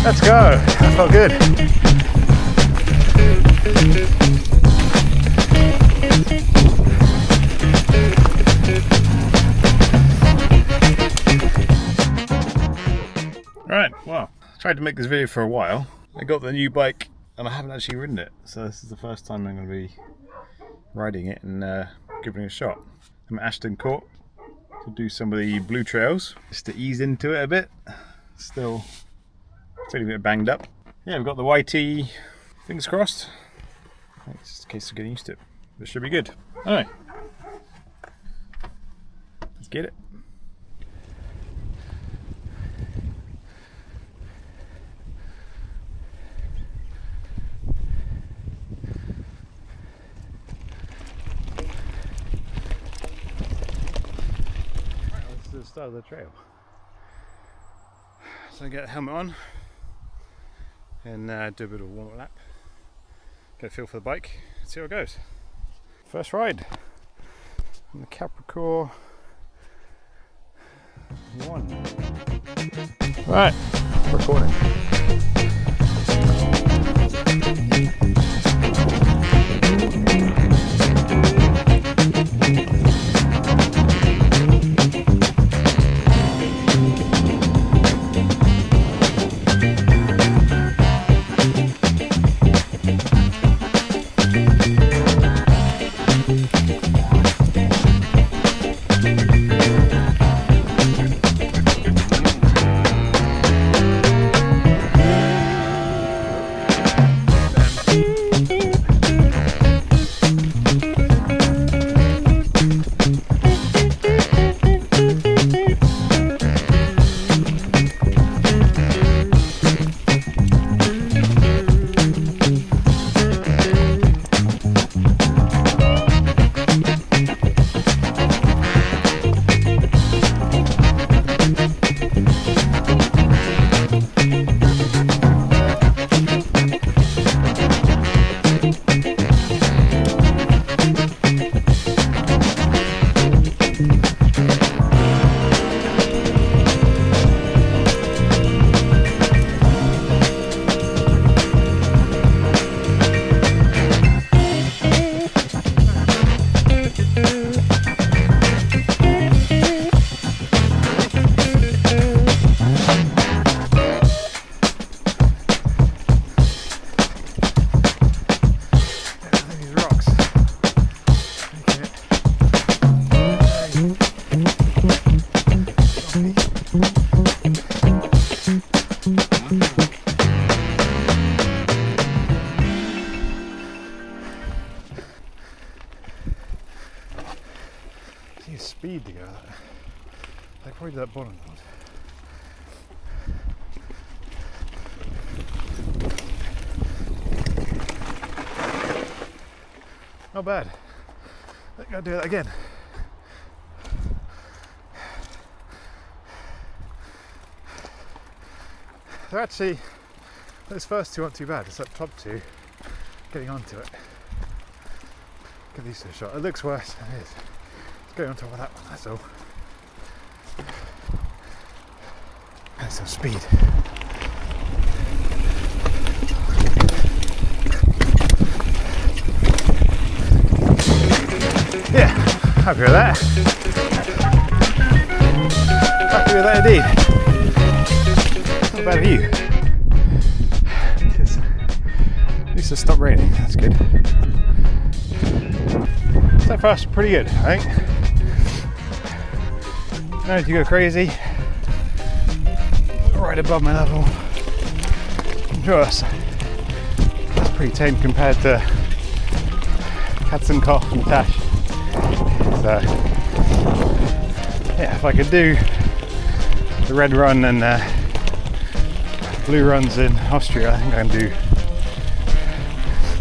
Let's go. That felt good. Right, well, I tried to make this video for a while. I got the new bike and I haven't actually ridden it, so this is the first time I'm going to be riding it and giving it a shot. I'm at Ashton Court to do some of the blue trails, just to ease into it a bit. Still feeling a bit banged up. Yeah, we've got the YT, fingers crossed. It's just a case of getting used to it. This should be good. Alright, let's get it. The start of the trail. So I get the helmet on and do a bit of a warm-up lap, get a feel for the bike, see how it goes. First ride on the Capricorn 1. Right, recording. Speed to go that. Like probably that bottom one. Not bad. I think I'll do that again. They're actually, those first two aren't too bad. It's that top two, getting onto it. Give these two a shot. It looks worse than it is. Go on top of that one, that's all. And some speed. Yeah, happy with that. Happy with that indeed. Not bad view. At least it's stopped raining, that's good. So far, it's pretty good, I think. No need to go crazy. Right above my level. I'm sure that's pretty tame compared to Ashton Court and Tash. So yeah, if I could do the red run and blue runs in Austria, I think I can do.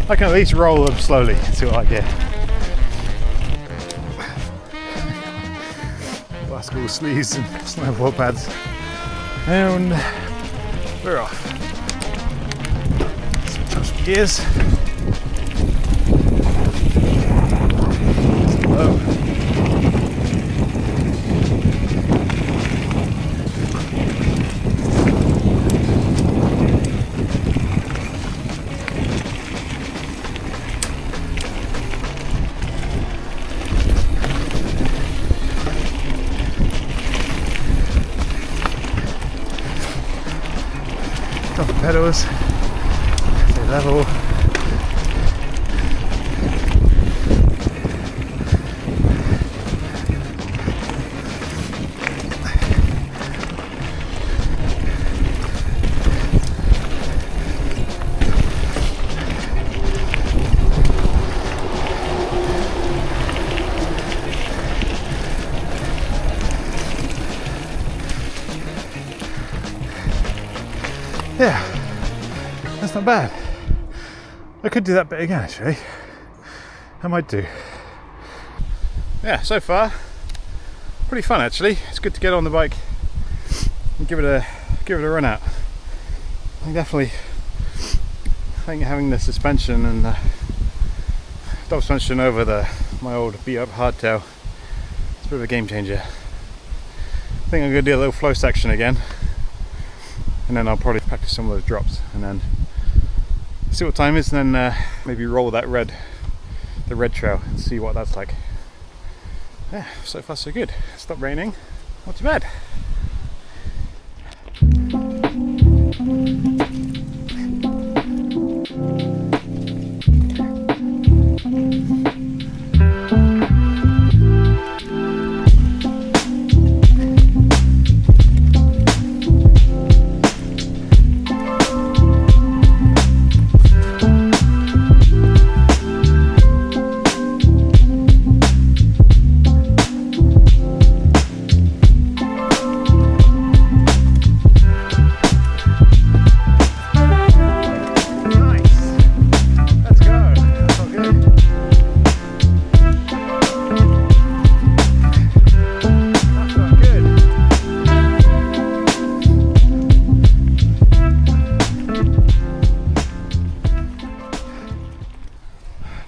I can at least roll them slowly and see what I get. Basketball sleeves and snowboard pads, and we're off. Switch some gears. Slow. Drop the pedals, stay level. Yeah, that's not bad. I could do that bit again actually. I might do. Yeah, so far pretty fun actually. It's good to get on the bike and give it a run out. I think having the suspension and the top suspension over my old beat up hardtail, it's a bit of a game changer. I think I'm going to do a little flow section again, and then I'll probably practice some of those drops and then see what time is, and then maybe roll the red trail and see what that's like. Yeah, so far so good. Stopped raining, not too bad.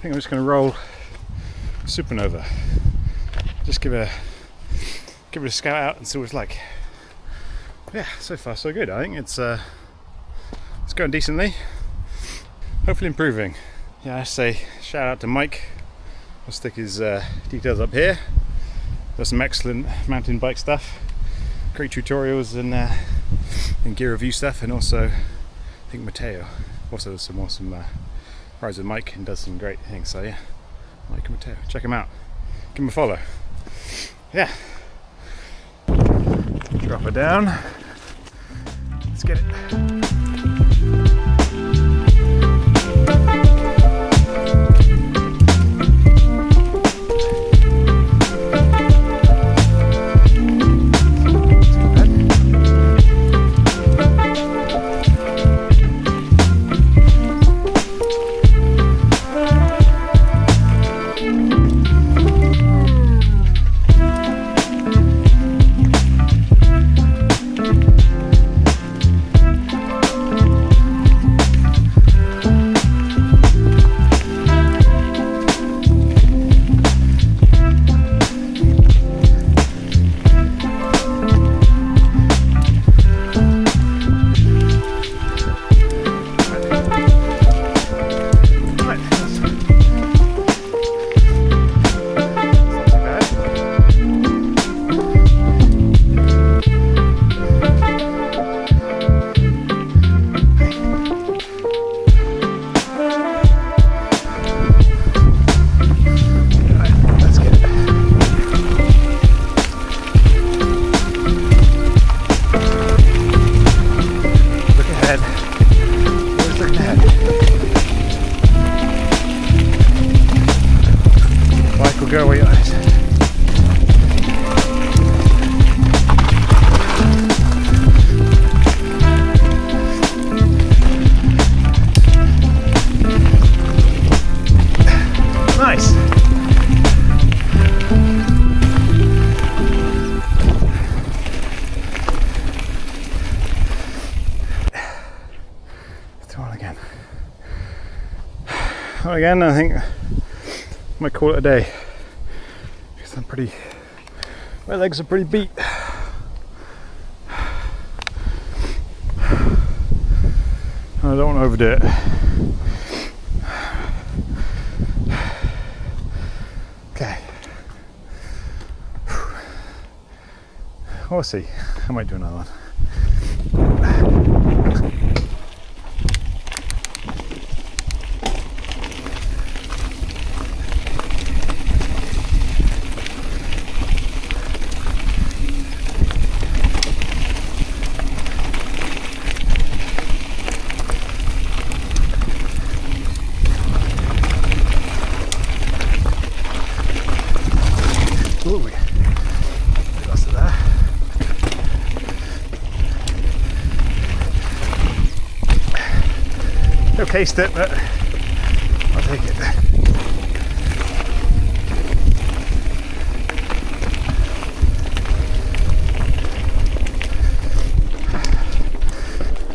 I'm just going to roll Supernova. Just give it a scout out and see what it's like. Yeah, so far so good. I think it's going decently. Hopefully improving. Yeah, I say shout out to Mike. I'll stick his details up here. There's some excellent mountain bike stuff, great tutorials and gear review stuff, and also I think Matteo also does some awesome rides with Mike and does some great things. So yeah, Mike and Matteo, check him out, give him a follow. Yeah, drop it down, let's get it. Go where your eyes. Nice. Let's do it again. Well, again, I think I might call it a day. My legs are pretty beat. I don't want to overdo it. Okay. We'll see. I might do another one. No cased it, but I'll take it.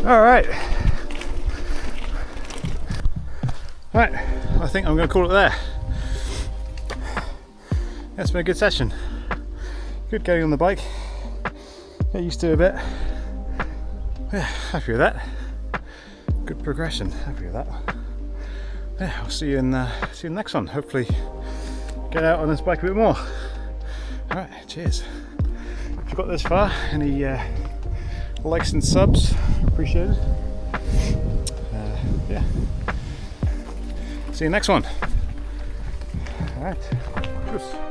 Alright. Right, I think I'm going to call it there. That's been a good session. Good getting on the bike. Get used to it a bit. Yeah, happy with that. Good progression, happy with that. Yeah, I'll see you in the next one. Hopefully get out on this bike a bit more. Alright, cheers. If you got this far, any likes and subs, appreciated. Yeah. See you next one. Alright. Cheers.